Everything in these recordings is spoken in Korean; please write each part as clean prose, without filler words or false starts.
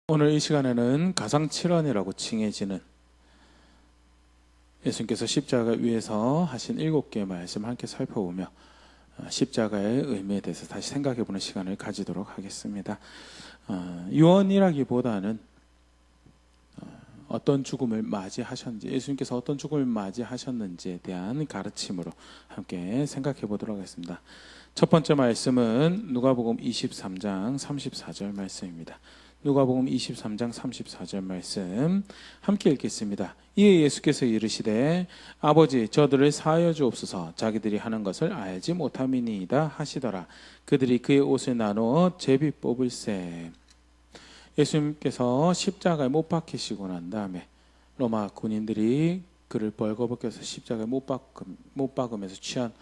오늘 이 시간에는 가상칠언이라고 칭해지는 예수님께서 십자가 위에서 하신 7개의 말씀을 함께 살펴보며 십자가의 의미에 대해서 다시 생각해보는 시간을 가지도록 하겠습니다. 유언이라기보다는 어떤 죽음을 맞이하셨는지, 예수님께서 어떤 죽음을 맞이하셨는지에 대한 가르침으로 함께 생각해 보도록 하겠습니다. 첫 번째 말씀은 누가복음 23장 34절 말씀입니다. 누가복음 23장 34절 말씀 함께 읽겠습니다. 이에 예수께서 이르시되 아버지 저들을 사하여 주옵소서, 자기들이 하는 것을 알지 못함이니이다 하시더라. 그들이 그의 옷을 나누어 제비 뽑을세. 예수님께서 십자가에 못 박히시고 난 다음에 로마 군인들이 그를 벌거벗겨서 십자가에 못 박으면서 취한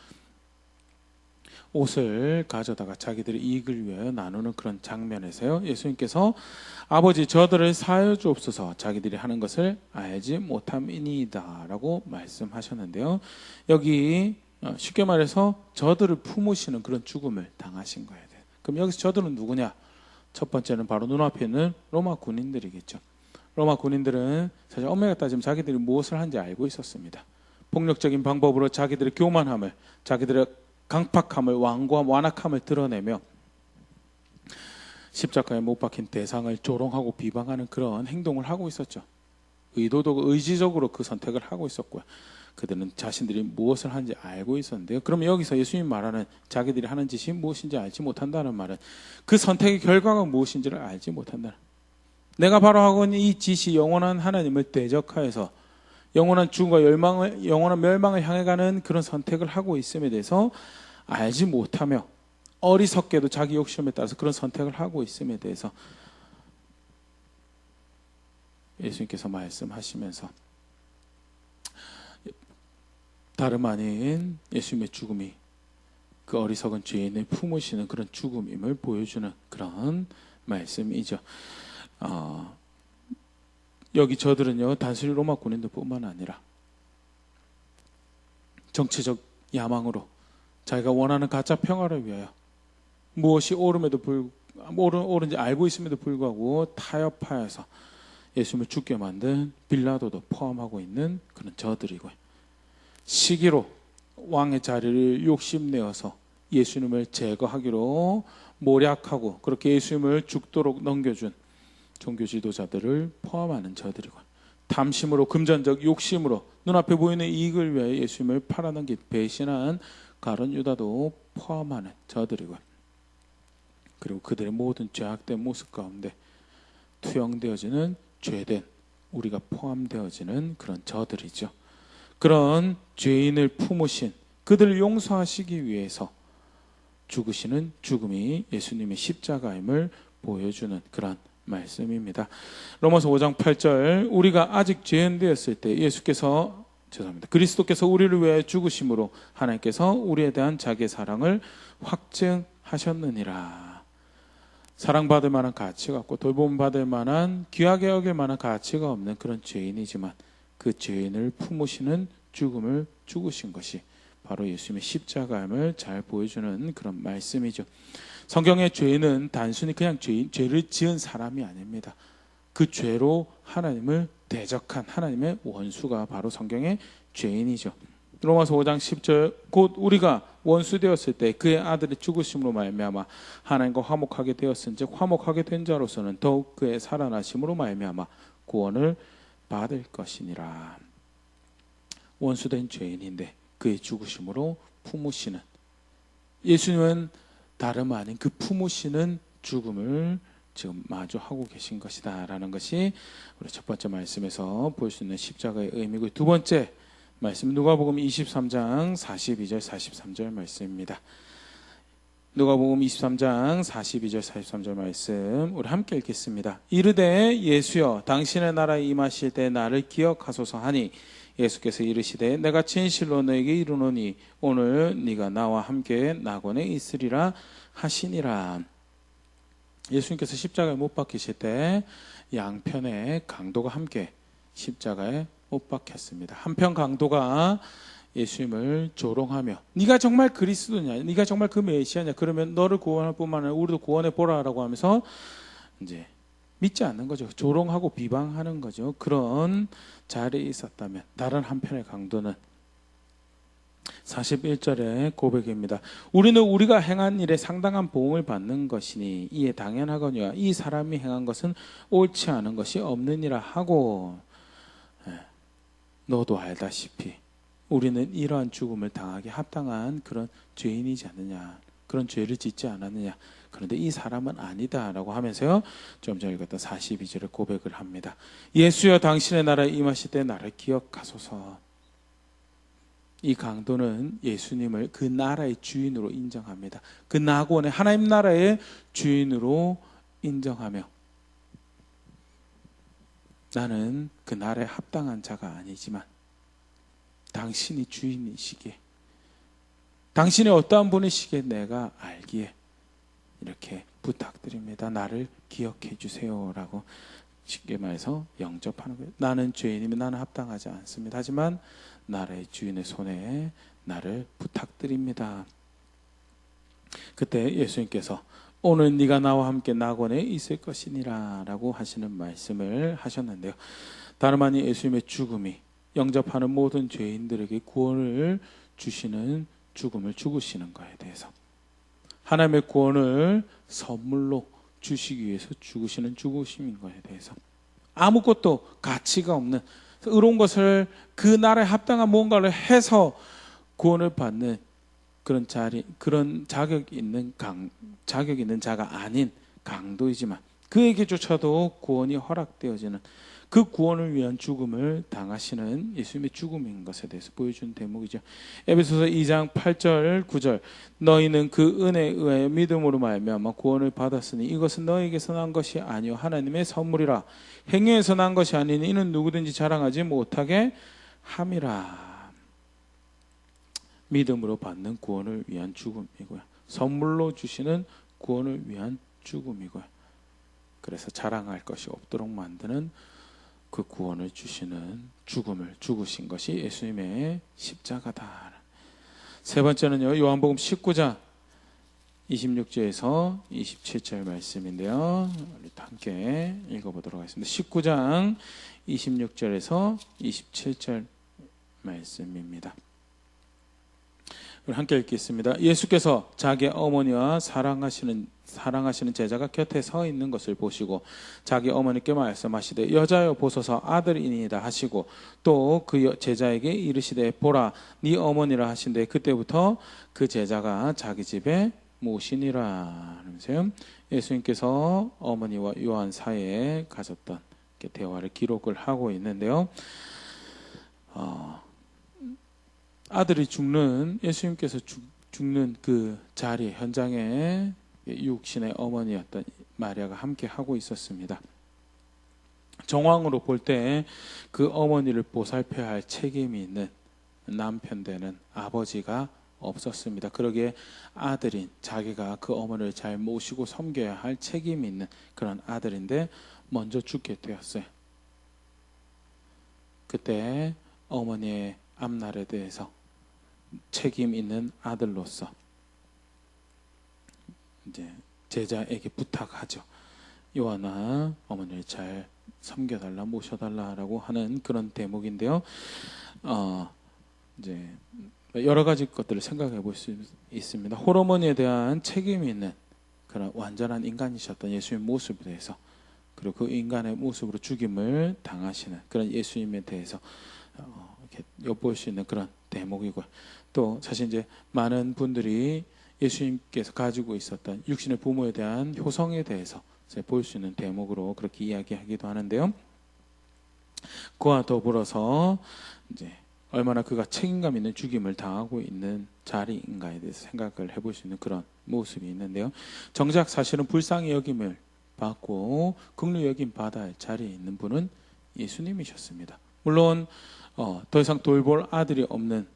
옷을 가져다가 자기들의 이익을 위하여 나누는 그런 장면에서요, 예수님께서 아버지 저들을 사하여 주옵소서, 자기들이 하는 것을 알지 못함이니이다 라고 말씀하셨는데요, 여기 쉽게 말해서 저들을 품으시는 그런 죽음을 당하신 거예요. 그럼 여기서 저들은 누구냐? 첫 번째는 바로 눈앞에 있는 로마 군인들이겠죠. 로마 군인들은 사실 엄밀히 따지면 자기들이 무엇을 하는지 알고 있었습니다. 폭력적인 방법으로 자기들의 교만함을, 자기들의 강팍함을, 완고함, 완악함을 드러내며 십자가에 못 박힌 대상을 조롱하고 비방하는 그런 행동을 하고 있었죠. 의지적으로 그 선택을 하고 있었고요. 그들은 자신들이 무엇을 하는지 알고 있었는데요. 그러면 여기서 예수님 말하는 자기들이 하는 짓이 무엇인지 알지 못한다는 말은 그 선택의 결과가 무엇인지를 알지 못한다는, 내가 바로 하고 있는 이 짓이 영원한 하나님을 대적하여서 영원한 죽음과 영원한 멸망을 향해 가는 그런 선택을 하고 있음에 대해서 알지 못하며 어리석게도 자기 욕심에 따라서 그런 선택을 하고 있음에 대해서 예수님께서 말씀하시면서 다름 아닌 예수님의 죽음이 그 어리석은 죄인을 품으시는 그런 죽음임을 보여주는 그런 말씀이죠. 여기 저들은요, 단순히 로마 군인들뿐만 아니라 정치적 야망으로 자기가 원하는 가짜 평화를 위하여 무엇이 옳은지 알고 있음에도 불구하고 타협하여서 예수님을 죽게 만든 빌라도도 포함하고 있는 그런 저들이고요, 시기로 왕의 자리를 욕심내어서 예수님을 제거하기로 모략하고 그렇게 예수님을 죽도록 넘겨준 종교 지도자들을 포함하는 저들이고, 탐심으로, 금전적 욕심으로 눈앞에 보이는 이익을 위해 예수님을 팔아넘긴 배신한 가룟 유다도 포함하는 저들이고, 그리고 그들의 모든 죄악된 모습 가운데 투영되어지는 죄된 우리가 포함되어지는 그런 저들이죠. 그런 죄인을 품으신 그들을 용서하시기 위해서 죽으시는 죽음이 예수님의 십자가임을 보여주는 그런 말씀입니다. 로마서 5장 8절, 우리가 아직 죄인 되었을 때 그리스도께서 우리를 위해 죽으심으로 하나님께서 우리에 대한 자기의 사랑을 확증하셨느니라. 사랑받을 만한 가치가 없고 돌봄받을 만한, 귀하게 여길 만한 가치가 없는 그런 죄인이지만 그 죄인을 품으시는 죽음을 죽으신 것이 바로 예수님의 십자가임을 잘 보여주는 그런 말씀이죠. 성경의 죄인은 단순히 그냥 죄를 지은 사람이 아닙니다. 그 죄로 하나님을 대적한 하나님의 원수가 바로 성경의 죄인이죠. 로마서 5장 10절, 곧 우리가 원수 되었을 때 그의 아들의 죽으심으로 말미암아 하나님과 화목하게 되었은즉 화목하게 된 자로서는 더욱 그의 살아나심으로 말미암아 구원을 받을 것이니라. 원수된 죄인인데 그의 죽으심으로 품으시는, 예수님은 다름 아닌 그 품으시는 죽음을 지금 마주하고 계신 것이다 라는 것이 우리 첫 번째 말씀에서 볼 수 있는 십자가의 의미고, 두 번째 말씀 누가복음 23장 42절 43절 말씀입니다. 누가복음 23장 42절 43절 말씀 우리 함께 읽겠습니다. 이르되 예수여 당신의 나라에 임하실 때 나를 기억하소서 하니 예수께서 이르시되 내가 진실로 너에게 이르노니 오늘 네가 나와 함께 낙원에 있으리라 하시니라. 예수님께서 십자가에 못 박히실 때 양편의 강도가 함께 십자가에 못 박혔습니다. 한편 강도가 예수님을 조롱하며 네가 정말 그리스도냐, 네가 정말 그 메시아냐, 그러면 너를 구원할 뿐만 아니라 우리도 구원해 보라라고 하면서 이제 믿지 않는 거죠. 조롱하고 비방하는 거죠. 그런 자리에 있었다면 다른 한편의 강도는 41절의 고백입니다. 우리는 우리가 행한 일에 상당한 보응을 받는 것이니 이에 당연하거니와 이 사람이 행한 것은 옳지 않은 것이 없느니라 하고, 너도 알다시피 우리는 이러한 죽음을 당하기 합당한 그런 죄인이지 않느냐, 그런 죄를 짓지 않았느냐, 그런데 이 사람은 아니다 라고 하면서요, 좀 전에 읽었던 42절에 고백을 합니다. 예수여 당신의 나라에 임하실 때 나를 기억하소서. 이 강도는 예수님을 그 나라의 주인으로 인정합니다. 그 낙원의 하나님 나라의 주인으로 인정하며, 나는 그 나라에 합당한 자가 아니지만 당신이 주인이시기에, 당신의 어떠한 분이시기에 내가 알기에 이렇게 부탁드립니다. 나를 기억해 주세요 라고 쉽게 말해서 영접하는 거예요. 나는 죄인이면 나는 합당하지 않습니다. 하지만 나라의 주인의 손에 나를 부탁드립니다. 그때 예수님께서 오늘 네가 나와 함께 낙원에 있을 것이니라 라고 하시는 말씀을 하셨는데요. 다름 아닌 예수님의 죽음이 영접하는 모든 죄인들에게 구원을 주시는 죽음을 죽으시는 것에 대해서, 하나님의 구원을 선물로 주시기 위해서 죽으시는 죽으심인 것에 대해서, 아무것도 가치가 없는 의로운 것을 그 나라에 합당한 뭔가를 해서 구원을 받는 그런 자리, 그런 자격 있는 자가 아닌 강도이지만 그에게조차도 구원이 허락되어지는 그 구원을 위한 죽음을 당하시는 예수님의 죽음인 것에 대해서 보여준 대목이죠. 에베소서 2장 8절 9절 너희는 그 은혜에 의하여 믿음으로 말미암아 구원을 받았으니 이것은 너희에게서 난 것이 아니요 하나님의 선물이라. 행위에서 난 것이 아니니 이는 누구든지 자랑하지 못하게 함이라. 믿음으로 받는 구원을 위한 죽음이고요, 선물로 주시는 구원을 위한 죽음이고요, 그래서 자랑할 것이 없도록 만드는 그 구원을 주시는 죽음을 죽으신 것이 예수님의 십자가다. 세 번째는요, 요한복음 19장 26절에서 27절 말씀인데요, 우리 함께 읽어보도록 하겠습니다. 19장 26절에서 27절 말씀입니다. 우리 함께 읽겠습니다. 예수께서 자기 어머니와 사랑하시는 제자가 곁에 서 있는 것을 보시고 자기 어머니께 말씀하시되 여자여 보소서 아들이니이다 하시고 또 그 제자에게 이르시되 보라 네 어머니라 하신데 그때부터 그 제자가 자기 집에 모시니라 하면서요, 예수님께서 어머니와 요한 사이에 가졌던 대화를 기록을 하고 있는데요, 아들이 죽는, 예수님께서 죽는 그 자리 현장에 육신의 어머니였던 마리아가 함께 하고 있었습니다. 정황으로 볼 때 그 어머니를 보살펴야 할 책임이 있는 남편 되는 아버지가 없었습니다. 그러기에 아들인 자기가 그 어머니를 잘 모시고 섬겨야 할 책임이 있는 그런 아들인데 먼저 죽게 되었어요. 그때 어머니의 앞날에 대해서 책임 있는 아들로서 이제 제자에게 부탁하죠. 요한아, 어머니를 잘 섬겨달라, 모셔달라라고 하는 그런 대목인데요. 이제 여러 가지 것들을 생각해 볼 수 있습니다. 홀어머니에 대한 책임이 있는 그런 완전한 인간이셨던 예수님의 모습에 대해서, 그리고 그 인간의 모습으로 죽임을 당하시는 그런 예수님에 대해서 이렇게 엿볼 수 있는 그런 대목이고요. 또 사실 이제 많은 분들이 예수님께서 가지고 있었던 육신의 부모에 대한 효성에 대해서 볼 수 있는 대목으로 그렇게 이야기하기도 하는데요. 그와 더불어서 이제 얼마나 그가 책임감 있는 죽임을 당하고 있는 자리인가에 대해서 생각을 해볼 수 있는 그런 모습이 있는데요. 정작 사실은 불쌍히 여김을 받고 긍휼히 여김 받아야 할 자리에 있는 분은 예수님이셨습니다. 물론 더 이상 돌볼 아들이 없는,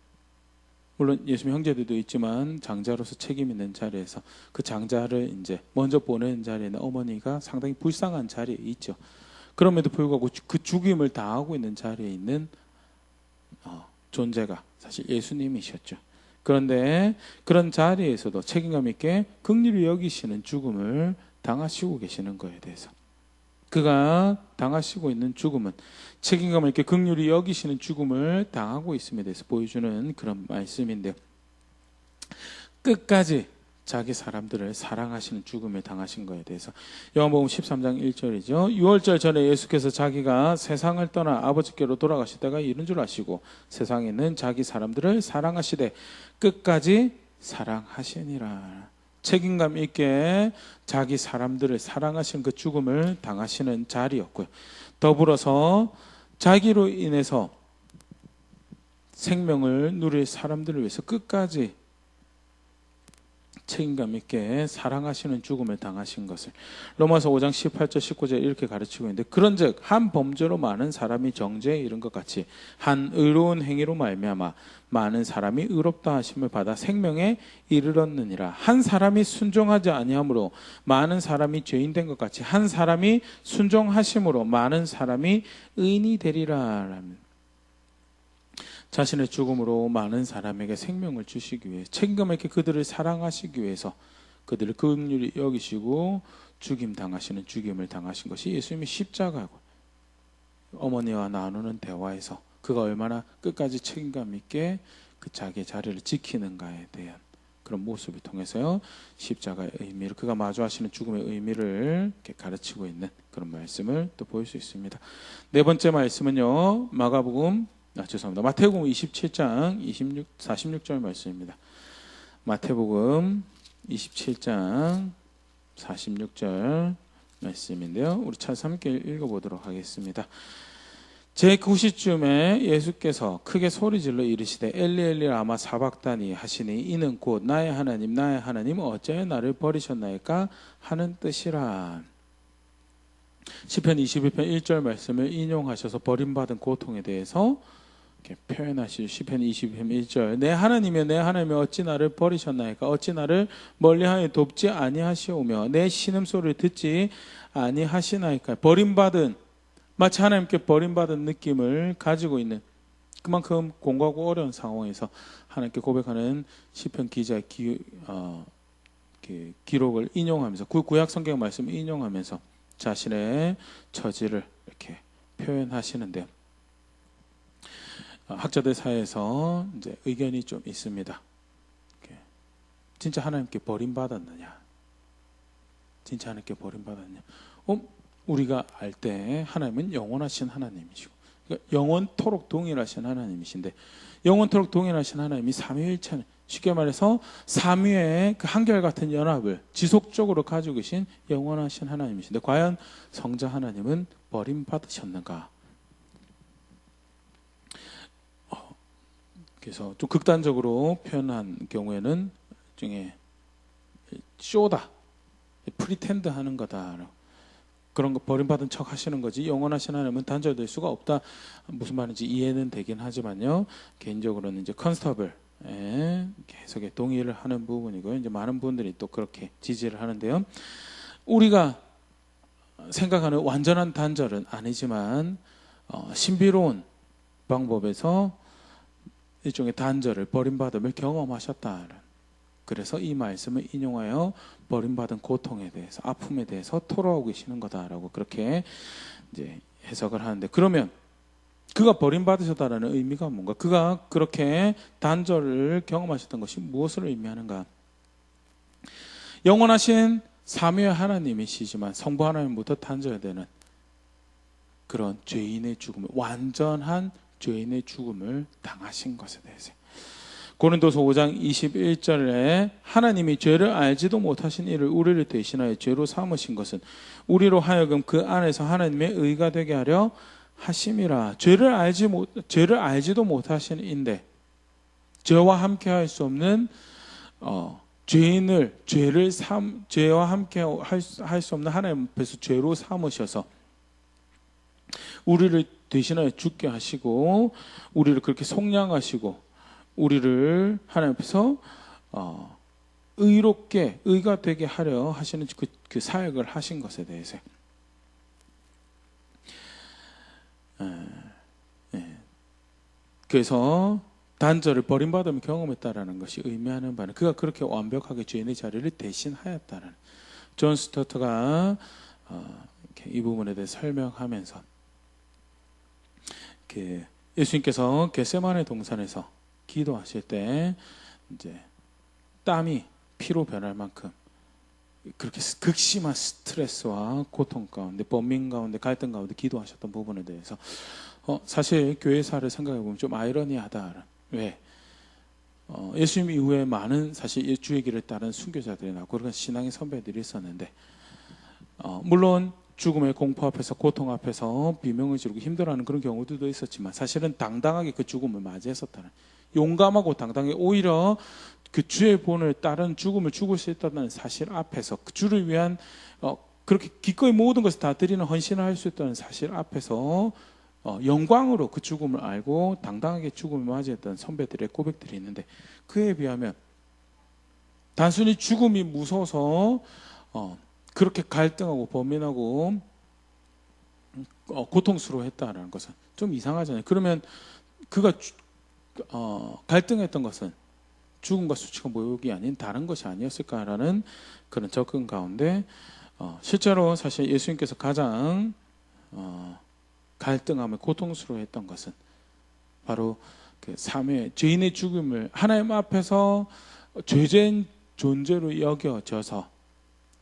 물론 예수님 형제들도 있지만 장자로서 책임 있는 자리에서 그 장자를 이제 먼저 보내는 자리에는 어머니가 상당히 불쌍한 자리에 있죠. 그럼에도 불구하고 그 죽임을 당하고 있는 자리에 있는 존재가 사실 예수님이셨죠. 그런데 그런 자리에서도 책임감 있게 긍휼히 여기시는 죽음을 당하시고 계시는 것에 대해서, 그가 당하시고 있는 죽음은 책임감을 이렇게 긍휼히 여기시는 죽음을 당하고 있음에 대해서 보여주는 그런 말씀인데요. 끝까지 자기 사람들을 사랑하시는 죽음을 당하신 것에 대해서 요한복음 13장 1절이죠. 유월절 전에 예수께서 자기가 세상을 떠나 아버지께로 돌아가실 때가 이른 줄 아시고 세상에 있는 자기 사람들을 사랑하시되 끝까지 사랑하시니라. 책임감 있게 자기 사람들을 사랑하시는 그 죽음을 당하시는 자리였고요. 더불어서 자기로 인해서 생명을 누릴 사람들을 위해서 끝까지 책임감 있게 사랑하시는 죽음을 당하신 것을 로마서 5장 18절 19절 이렇게 가르치고 있는데, 그런즉 한 범죄로 많은 사람이 정죄에 이른 것 같이 한 의로운 행위로 말미암아 많은 사람이 의롭다 하심을 받아 생명에 이르렀느니라. 한 사람이 순종하지 아니함으로 많은 사람이 죄인 된 것 같이 한 사람이 순종하심으로 많은 사람이 의인이 되리라. 자신의 죽음으로 많은 사람에게 생명을 주시기 위해 책임감 있게 그들을 사랑하시기 위해서 그들을 긍휼히 여기시고 죽임 당하시는 죽임을 당하신 것이 예수님의 십자가고, 어머니와 나누는 대화에서 그가 얼마나 끝까지 책임감 있게 그 자기의 자리를 지키는가에 대한 그런 모습을 통해서요, 십자가의 의미를, 그가 마주하시는 죽음의 의미를 이렇게 가르치고 있는 그런 말씀을 또 보일 수 있습니다. 네 번째 말씀은요, 마태복음 27장 46절 말씀입니다. 마태복음 27장 46절 말씀인데요. 우리 차에서 함께 읽어보도록 하겠습니다. 제9시쯤에 예수께서 크게 소리질러 이르시되 엘리 엘리 라마 사박다니 하시니 이는 곧 나의 하나님 어찌하여 나를 버리셨나이까 하는 뜻이라. 시편 21편 1절 말씀을 인용하셔서 버림받은 고통에 대해서 표현하실 시편 22편 1절 내 하나님이 어찌 나를 버리셨나이까 어찌 나를 멀리하여 돕지 아니하시오며 내 신음소리를 듣지 아니하시나이까. 버림받은, 마치 하나님께 버림받은 느낌을 가지고 있는, 그만큼 공고하고 어려운 상황에서 하나님께 고백하는 시편 기자의 기록을 인용하면서 구약 성경 말씀을 인용하면서 자신의 처지를 이렇게 표현하시는데요. 학자들 사이에서 이제 의견이 좀 있습니다. 진짜 하나님께 버림받았느냐? 진짜 하나님께 버림받았느냐? 우리가 알 때 하나님은 영원하신 하나님이시고, 그러니까 영원토록 동일하신 하나님이신데, 영원토록 동일하신 하나님이 삼위일체, 쉽게 말해서 삼위의 그 한결같은 연합을 지속적으로 가지고 계신 영원하신 하나님이신데, 과연 성자 하나님은 버림받으셨는가? 그래서 좀 극단적으로 표현한 경우에는 중에 쇼다, 프리텐드 하는 거다, 그런 거 버림받은 척 하시는 거지 영원하신 하나님은 단절될 수가 없다. 무슨 말인지 이해는 되긴 하지만요, 개인적으로는 이제 컨스터블 해석에 동의를 하는 부분이고요. 이제 많은 분들이 또 그렇게 지지를 하는데요. 우리가 생각하는 완전한 단절은 아니지만 신비로운 방법에서 일종의 단절을, 버림받음을 경험하셨다. 그래서 이 말씀을 인용하여 버림받은 고통에 대해서, 아픔에 대해서 토로하고 계시는 거다라고 그렇게 이제 해석을 하는데, 그러면 그가 버림받으셨다라는 의미가 뭔가? 그가 그렇게 단절을 경험하셨던 것이 무엇을 의미하는가? 영원하신 삼위의 하나님이시지만 성부 하나님부터 단절되는 그런 죄인의 죽음을, 완전한 죄인의 죽음을 당하신 것에 대해서, 고린도서 5장 21절에 하나님이 죄를 알지도 못하신 이를 우리를 대신하여 죄로 삼으신 것은 우리로 하여금 그 안에서 하나님의 의가 되게 하려 하심이라. 죄를 알지도 못하신 인데, 죄와 함께 할 수 없는 죄와 함께 할 수 없는 하나님 앞에서 죄로 삼으셔서 우리를 대신하여 죽게 하시고, 우리를 그렇게 속량하시고, 우리를 하나님 앞에서 의롭게, 의가 되게 하려 하시는 그 사역을 하신 것에 대해서, 그래서 단절을, 버림받음을 경험했다라는 것이 의미하는 바는 그가 그렇게 완벽하게 죄인의 자리를 대신하였다는, 존 스토트가 이렇게 이 부분에 대해 설명하면서 예수님께서 겟세마네 동산에서 기도하실 때 이제 땀이 피로 변할 만큼 그렇게 극심한 스트레스와 고통 가운데, 번민 가운데, 갈등 가운데 기도하셨던 부분에 대해서 사실 교회사를 생각해 보면 좀 아이러니하다. 왜? 예수님 이후에 많은 사실 주의 길을 따른 순교자들이 나고 그런 신앙의 선배들이 있었는데, 물론 죽음의 공포 앞에서, 고통 앞에서 비명을 지르고 힘들어하는 그런 경우들도 있었지만 사실은 당당하게 그 죽음을 맞이했었다는, 용감하고 당당하게 오히려 그 주의 본을 따른 죽음을 죽을 수 있다는 사실 앞에서, 그 주를 위한 그렇게 기꺼이 모든 것을 다 드리는 헌신을 할 수 있다는 사실 앞에서 영광으로 그 죽음을 알고 당당하게 죽음을 맞이했던 선배들의 고백들이 있는데, 그에 비하면 단순히 죽음이 무서워서 그렇게 갈등하고 범민하고 고통스러워했다라는 것은 좀 이상하잖아요. 그러면 그가 갈등했던 것은 죽음과 수치가 모욕이 아닌 다른 것이 아니었을까라는 그런 접근 가운데 실제로 사실 예수님께서 가장 갈등하며 고통스러워했던 것은 바로 그 사회 죄인의 죽음을 하나님 앞에서 죄된 존재로 여겨져서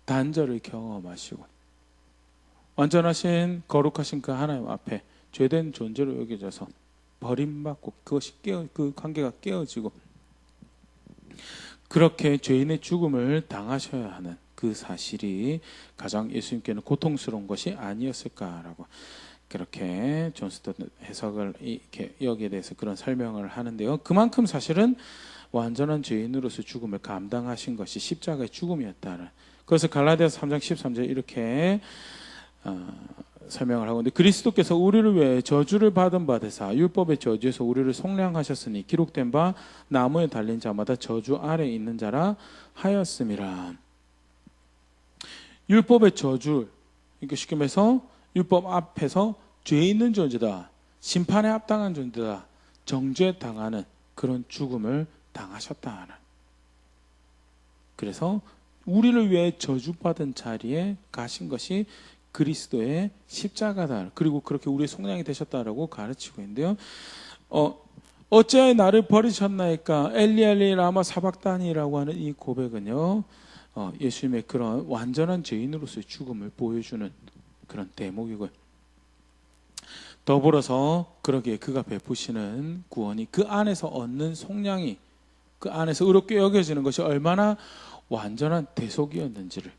단절을 경험하시고 완전하신 거룩하신 그 하나님 앞에 죄된 존재로 여겨져서 버림받고 그 관계가 깨어지고 그렇게 죄인의 죽음을 당하셔야 하는 그 사실이 가장 예수님께는 고통스러운 것이 아니었을까라고 그렇게 존 스tott 해석을 이렇게 여기에 대해서 그런 설명을 하는데요. 그만큼 사실은 완전한 죄인으로서 죽음을 감당하신 것이 십자가의 죽음이었다는, 그래서 갈라디아서 3장 13절 이렇게 설명을 하고 있는데, 그리스도께서 우리를 위해 저주를 받은 바 되사 율법의 저주에서 우리를 속량하셨으니 기록된 바 나무에 달린 자마다 저주 아래 있는 자라 하였음이라. 율법의 저주, 이렇게 쉽게 말해서 율법 앞에서 죄 있는 존재다, 심판에 합당한 존재다, 정죄당하는 그런 죽음을 당하셨다. 그래서 우리를 위해 저주받은 자리에 가신 것이 그리스도의 십자가다. 그리고 그렇게 우리의 속량이 되셨다라고 가르치고 있는데요. 어찌하여 나를 버리셨나이까 엘리 엘리 라마 사박다니라고 하는 이 고백은요, 예수님의 그런 완전한 죄인으로서의 죽음을 보여주는 그런 대목이고요. 더불어서 그러기에 그가 베푸시는 구원이, 그 안에서 얻는 속량이, 그 안에서 의롭게 여겨지는 것이 얼마나 완전한 대속이었는지를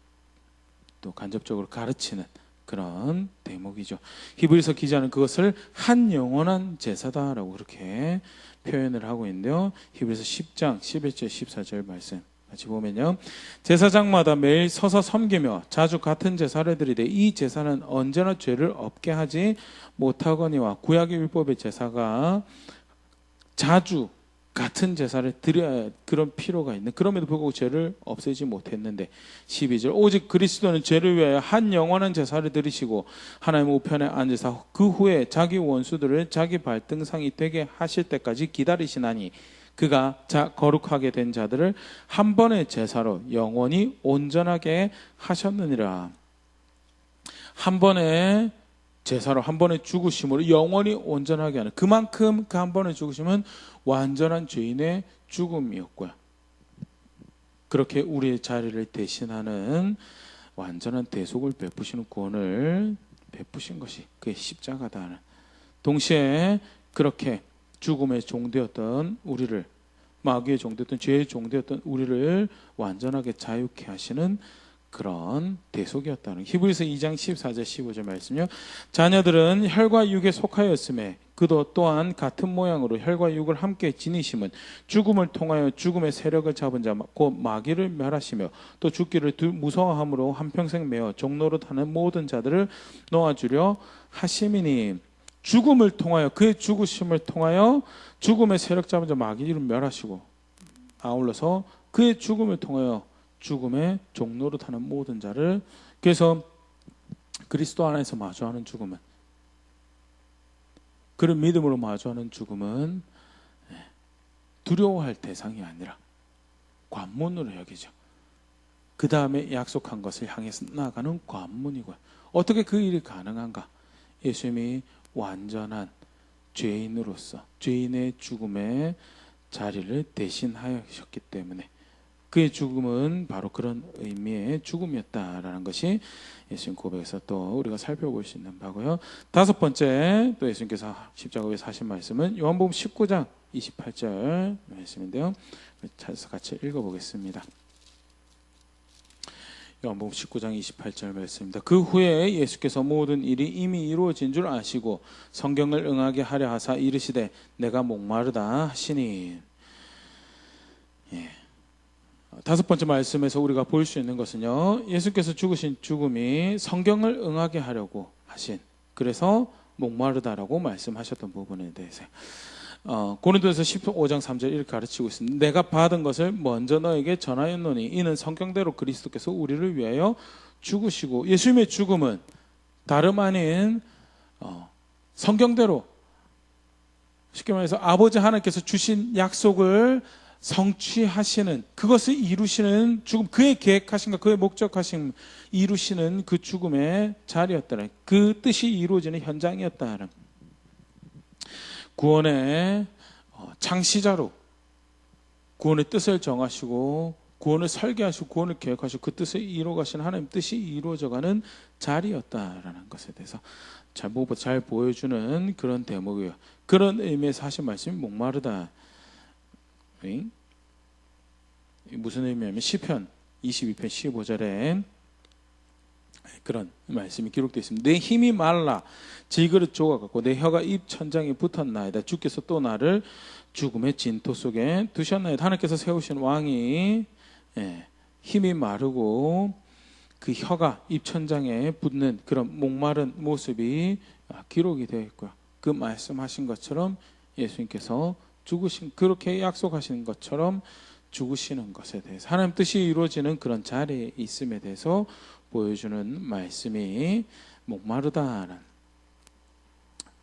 또 간접적으로 가르치는 그런 대목이죠. 히브리서 기자는 그것을 한 영원한 제사다라고 그렇게 표현을 하고 있는데요. 히브리서 10장 11절 14절 말씀 같이 보면요, 제사장마다 매일 서서 섬기며 자주 같은 제사를 드리되 이 제사는 언제나 죄를 없게 하지 못하거니와, 구약의 율법의 제사가 자주 같은 제사를 드려야 그런 필요가 있는, 그럼에도 불구하고 죄를 없애지 못했는데 12절, 오직 그리스도는 죄를 위하여 한 영원한 제사를 드리시고 하나님 우편에 앉으사 그 후에 자기 원수들을 자기 발등상이 되게 하실 때까지 기다리시나니 그가 거룩하게 된 자들을 한 번의 제사로 영원히 온전하게 하셨느니라. 한 번의 제사로, 한 번의 죽으심으로 영원히 온전하게 하는, 그만큼 그 한 번의 죽으심은 완전한 죄인의 죽음이었고요. 그렇게 우리의 자리를 대신하는 완전한 대속을 베푸시는 구원을 베푸신 것이 그의 십자가다. 동시에 그렇게 죽음의 종되었던 우리를, 마귀의 종되었던, 죄의 종되었던 우리를 완전하게 자유케 하시는 그런 대속이었다는, 히브리서 2장 14절 15절 말씀이요, 자녀들은 혈과 육에 속하였음에 그도 또한 같은 모양으로 혈과 육을 함께 지니심은 죽음을 통하여 죽음의 세력을 잡은 자 곧 마귀를 멸하시며 또 죽기를 무서워함으로 한평생 매어 종노릇하는 모든 자들을 놓아주려 하심이니. 죽음을 통하여, 그의 죽으심을 통하여 죽음의 세력 잡은 자 마귀를 멸하시고, 아울러서 그의 죽음을 통하여 죽음의 종노릇하는 모든 자를, 그래서 그리스도 안에서 마주하는 죽음은, 그런 믿음으로 마주하는 죽음은 두려워할 대상이 아니라 관문으로 여기죠. 그 다음에 약속한 것을 향해서 나아가는 관문이고요. 어떻게 그 일이 가능한가? 예수님이 완전한 죄인으로서 죄인의 죽음의 자리를 대신하셨기 때문에 그의 죽음은 바로 그런 의미의 죽음이었다라는 것이 예수님 고백에서 또 우리가 살펴볼 수 있는 바고요. 다섯 번째 또 예수님께서 십자가 위에서 하신 말씀은 요한복음 19장 28절 말씀인데요. 찾아서 같이 읽어보겠습니다. 요한복음 19장 28절 말씀입니다. 그 후에 예수께서 모든 일이 이미 이루어진 줄 아시고 성경을 응하게 하려 하사 이르시되 내가 목마르다 하시니. 예. 다섯 번째 말씀에서 우리가 볼 수 있는 것은요, 예수께서 죽으신 죽음이 성경을 응하게 하려고 하신, 그래서 목마르다라고 말씀하셨던 부분에 대해서 고린도에서 15장 3절 이렇게 가르치고 있습니다. 내가 받은 것을 먼저 너에게 전하였노니 이는 성경대로 그리스도께서 우리를 위하여 죽으시고. 예수님의 죽음은 다름 아닌 성경대로, 쉽게 말해서 아버지 하나님께서 주신 약속을 성취하시는, 그것을 이루시는 죽음, 그의 계획하신 것, 그의 목적하신 이루시는 그 죽음의 자리였다는, 그 뜻이 이루어지는 현장이었다는, 구원의 창시자로 구원의 뜻을 정하시고 구원을 설계하시고 구원을 계획하시고 그 뜻을 이루어가신 하나님 뜻이 이루어져가는 자리였다라는 것에 대해서 잘 보여주는 그런 대목이에요. 그런 의미에서 하신 말씀이 목마르다. 무슨 의미냐면 시편 22편 15절에 그런 말씀이 기록되어 있습니다. 내 힘이 말라 질그릇 조각같고 내 혀가 입 천장에 붙었나이다. 주께서 또 나를 죽음의 진토 속에 두셨나이다. 하나님께서 세우신 왕이 힘이 마르고 그 혀가 입 천장에 붙는 그런 목마른 모습이 기록이 되어 있고요. 그 말씀하신 것처럼 예수님께서 죽으신, 그렇게 약속하신 것처럼 죽으시는 것에 대해서 하나님 뜻이 이루어지는 그런 자리에 있음에 대해서 보여주는 말씀이 목마르다는,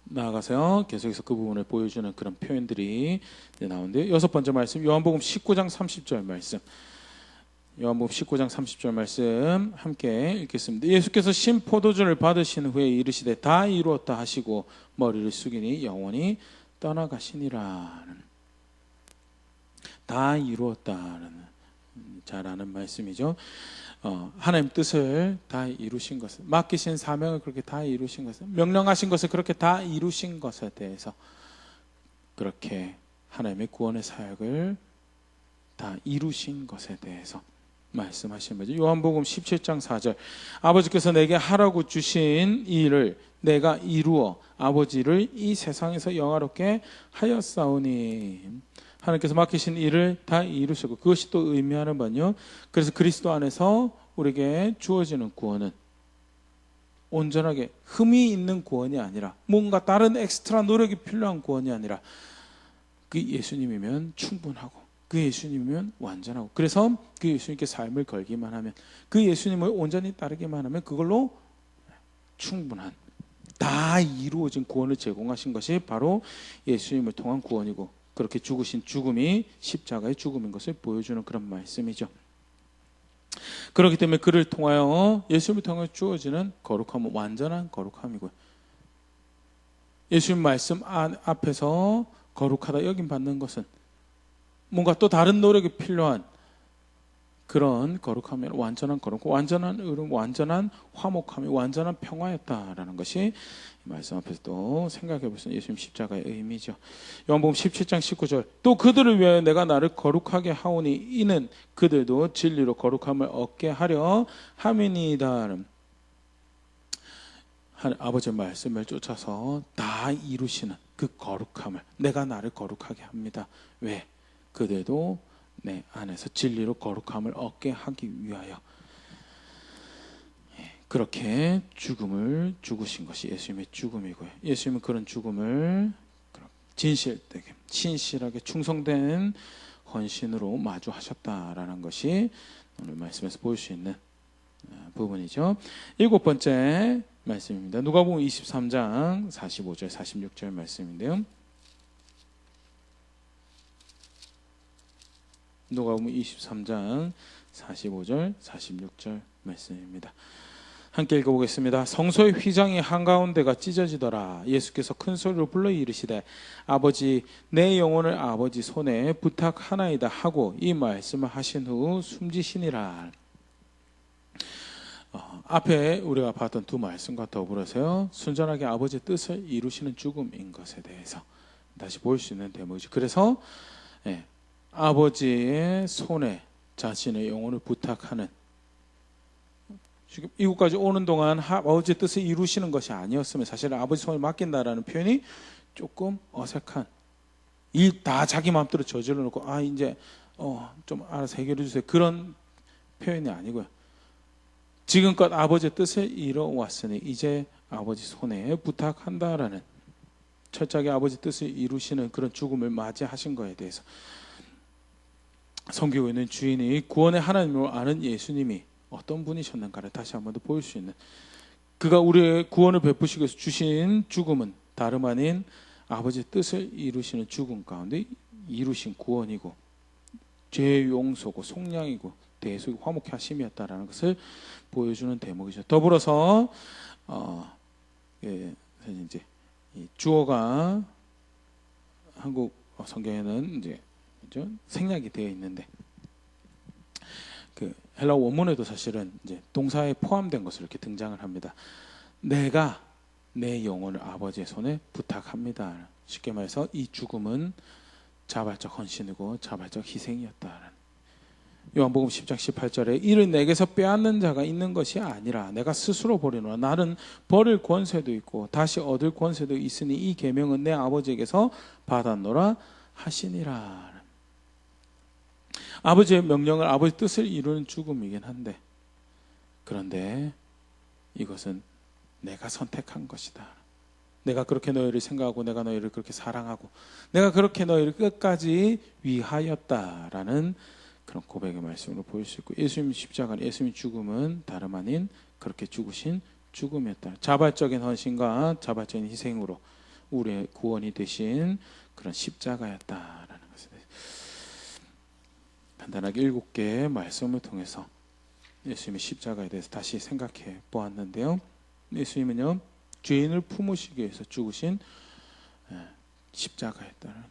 나아가서요 계속해서 그 부분을 보여주는 그런 표현들이 나오는데, 여섯 번째 말씀 요한복음 19장 30절 말씀, 요한복음 19장 30절 말씀 함께 읽겠습니다. 예수께서 신 포도주를 받으신 후에 이르시되 다 이루었다 하시고 머리를 숙이니 영원히 떠나가시니라. 다 이루었다는 잘 아는 말씀이죠. 하나님 뜻을 다 이루신 것을, 맡기신 사명을 그렇게 다 이루신 것을, 명령하신 것을 그렇게 다 이루신 것에 대해서 그렇게 하나님의 구원의 사역을 다 이루신 것에 대해서 말씀하신 거죠. 요한복음 17장 4절 아버지께서 내게 하라고 주신 이 일을 내가 이루어 아버지를 이 세상에서 영화롭게 하였사오니. 하나님께서 맡기신 일을 다 이루시고, 그것이 또 의미하는 바는요, 그래서 그리스도 안에서 우리에게 주어지는 구원은 온전하게 흠이 있는 구원이 아니라 뭔가 다른 엑스트라 노력이 필요한 구원이 아니라 그 예수님이면 충분하고 그 예수님이면 완전하고, 그래서 그 예수님께 삶을 걸기만 하면, 그 예수님을 온전히 따르기만 하면 그걸로 충분한, 다 이루어진 구원을 제공하신 것이 바로 예수님을 통한 구원이고, 그렇게 죽으신 죽음이 십자가의 죽음인 것을 보여주는 그런 말씀이죠. 그렇기 때문에 그를 통하여, 예수님을 통하여 주어지는 거룩함은 완전한 거룩함이고요. 예수님 말씀 앞에서 거룩하다 여김 받는 것은 뭔가 또 다른 노력이 필요한 그런 거룩함이 완전한 거룩, 완전한 의름, 완전한 화목함이 완전한 평화였다라는 것이 이 말씀 앞에서 또 생각해 볼 수 있는 예수님 십자가의 의미죠. 요한복음 17장 19절 또 그들을 위하여 내가 나를 거룩하게 하오니 이는 그들도 진리로 거룩함을 얻게 하려 함이니이다. 아버지의 말씀을 쫓아서 다 이루시는 그 거룩함을, 내가 나를 거룩하게 합니다. 왜? 그들도 내 안에서 진리로 거룩함을 얻게 하기 위하여 그렇게 죽음을 죽으신 것이 예수님의 죽음이고요. 예수님은 그런 죽음을 진실되게, 신실하게 충성된 헌신으로 마주하셨다라는 것이 오늘 말씀에서 볼 수 있는 부분이죠. 일곱 번째 말씀입니다. 누가복음 23장 45절 46절 말씀인데요. 누가복음 23장 45절 46절 말씀입니다. 함께 읽어보겠습니다. 성소의 휘장이 한가운데가 찢어지더라. 예수께서 큰 소리로 불러 이르시되 아버지 내 영혼을 아버지 손에 부탁하나이다 하고 이 말씀을 하신 후 숨지시니라. 앞에 우리가 봤던 두 말씀과 더불어서요, 순전하게 아버지의 뜻을 이루시는 죽음인 것에 대해서 다시 볼 수 있는 대목이죠. 그래서 아버지의 손에 자신의 영혼을 부탁하는, 지금 이곳까지 오는 동안 아버지의 뜻을 이루시는 것이 아니었으면 사실 아버지 손에 맡긴다라는 표현이 조금 어색한, 일 다 자기 마음대로 저질러 놓고 이제 좀 알아서 해결해 주세요, 그런 표현이 아니고요. 지금껏 아버지의 뜻을 이뤄왔으니 이제 아버지 손에 부탁한다라는, 철저하게 아버지 뜻을 이루시는 그런 죽음을 맞이하신 거에 대해서 섬기고 있는 주인이 구원의 하나님으로 아는 예수님이 어떤 분이셨는가를 다시 한 번 더 볼 수 있는, 그가 우리의 구원을 베푸시기 위해서 주신 죽음은 다름 아닌 아버지의 뜻을 이루시는 죽음 가운데 이루신 구원이고 죄의 용서고 속량이고 대속이 화목케 하심이었다라는 것을 보여주는 대목이죠. 더불어서 이제 이 주어가 한국 성경에는 이제 생략이 되어 있는데, 그 헬라 원문에도 사실은 이제 동사에 포함된 것으로 이렇게 등장을 합니다. 내가 내 영혼을 아버지의 손에 부탁합니다. 쉽게 말해서 이 죽음은 자발적 헌신이고 자발적 희생이었다는. 요한복음 10장 18절에 이를 내게서 빼앗는 자가 있는 것이 아니라 내가 스스로 버리노라. 나는 버릴 권세도 있고 다시 얻을 권세도 있으니 이 계명은 내 아버지에게서 받았노라 하시니라. 아버지의 명령을, 아버지의 뜻을 이루는 죽음이긴 한데, 그런데 이것은 내가 선택한 것이다. 내가 그렇게 너희를 생각하고 내가 너희를 그렇게 사랑하고 내가 그렇게 너희를 끝까지 위하였다라는 그런 고백의 말씀으로 보일 수 있고, 예수님 십자가는, 예수님 죽음은 다름 아닌 그렇게 죽으신 죽음이었다. 자발적인 헌신과 자발적인 희생으로 우리의 구원이 되신 그런 십자가였다라는 것을 간단하게 7개의 말씀을 통해서 예수님의 십자가에 대해서 다시 생각해 보았는데요. 예수님은요, 죄인을 품으시기 위해서 죽으신 십자가였다는,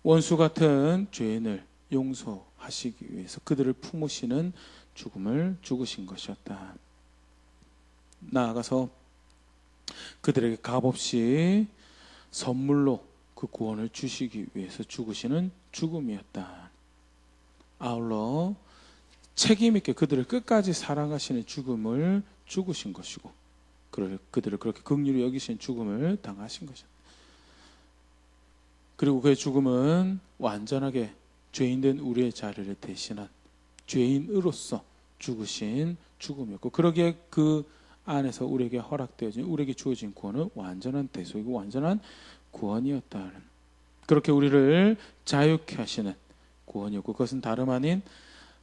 원수 같은 죄인을 용서하시기 위해서 그들을 품으시는 죽음을 죽으신 것이었다. 나아가서 그들에게 값없이 선물로 그 구원을 주시기 위해서 죽으시는 죽음이었다. 아울러 책임 있게 그들을 끝까지 사랑하시는 죽음을 죽으신 것이고, 그들을 그렇게 긍휼히 여기신 죽음을 당하신 것이다. 그리고 그의 죽음은 완전하게 죄인된 우리의 자리를 대신한 죄인으로서 죽으신 죽음이었고, 그러기에 그 안에서 우리에게 허락되어진, 우리에게 주어진 구원은 완전한 대속이고 완전한 구원이었다는, 그렇게 우리를 자유케 하시는 구원이었고, 그것은 다름 아닌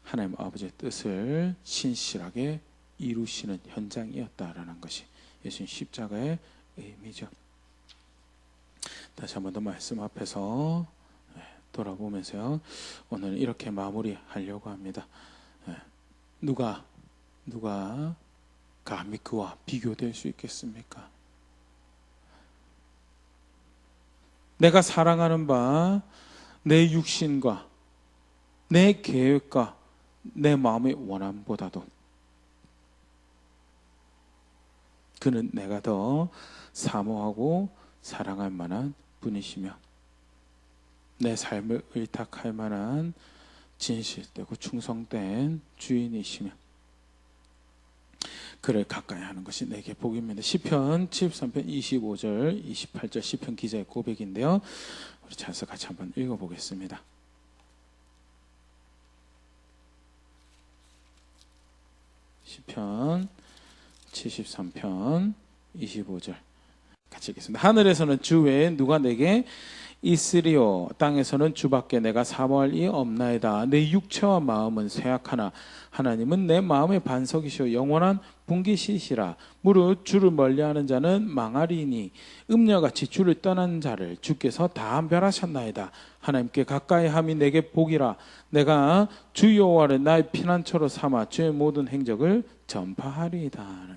하나님 아버지의 뜻을 신실하게 이루시는 현장이었다라는 것이 예수님 십자가의 의미죠. 다시 한 번 더 말씀 앞에서 돌아보면서요, 오늘 이렇게 마무리하려고 합니다. 누가 감히 그와 비교될 수 있겠습니까? 내가 사랑하는 바 내 육신과 내 계획과 내 마음의 원함보다도 그는 내가 더 사모하고 사랑할 만한 분이시며 내 삶을 의탁할 만한 진실되고 충성된 주인이시며 그를 가까이 하는 것이 내게 복입니다. 시편 73편 25절 28절 시편 기자의 고백인데요, 우리 찬스 같이 한번 읽어보겠습니다. 시편 73편 25절 같이 읽겠습니다. 하늘에서는 주 외에 누가 내게 있으리요, 땅에서는 주밖에 내가 사모할 이 없나이다. 내 육체와 마음은 쇠약하나 하나님은 내 마음의 반석이시오 영원한 분기시시라. 무릇 주를 멀리하는 자는 망하리니 음녀같이 주를 떠난 자를 주께서 다 멸하셨나이다. 하나님께 가까이 함이 내게 복이라. 내가 주 여호와를 나의 피난처로 삼아 주의 모든 행적을 전파하리이다.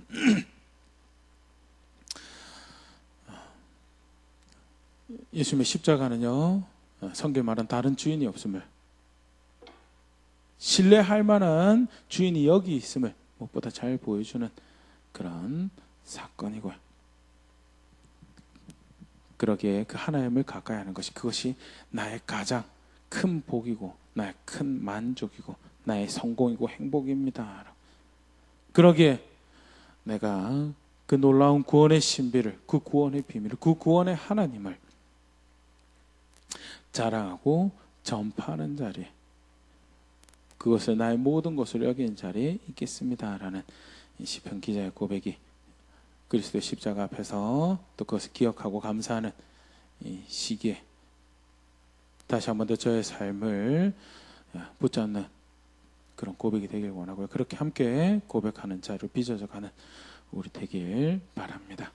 예수님의 십자가는요, 성경에 말한 다른 주인이 없음을, 신뢰할 만한 주인이 여기 있음을 무엇보다 잘 보여주는 그런 사건이고요. 그러기에 그 하나님을 가까이 하는 것이, 그것이 나의 가장 큰 복이고 나의 큰 만족이고 나의 성공이고 행복입니다. 그러기에 내가 그 놀라운 구원의 신비를, 그 구원의 비밀을, 그 구원의 하나님을 자랑하고 전파하는 자리에, 그것을 나의 모든 것을 여기는 자리에 있겠습니다라는 이 시편 기자의 고백이 그리스도의 십자가 앞에서 또 그것을 기억하고 감사하는 이 시기에 다시 한 번 더 저의 삶을 붙잡는 그런 고백이 되길 원하고요. 그렇게 함께 고백하는 자로 빚어져 가는 우리 되길 바랍니다.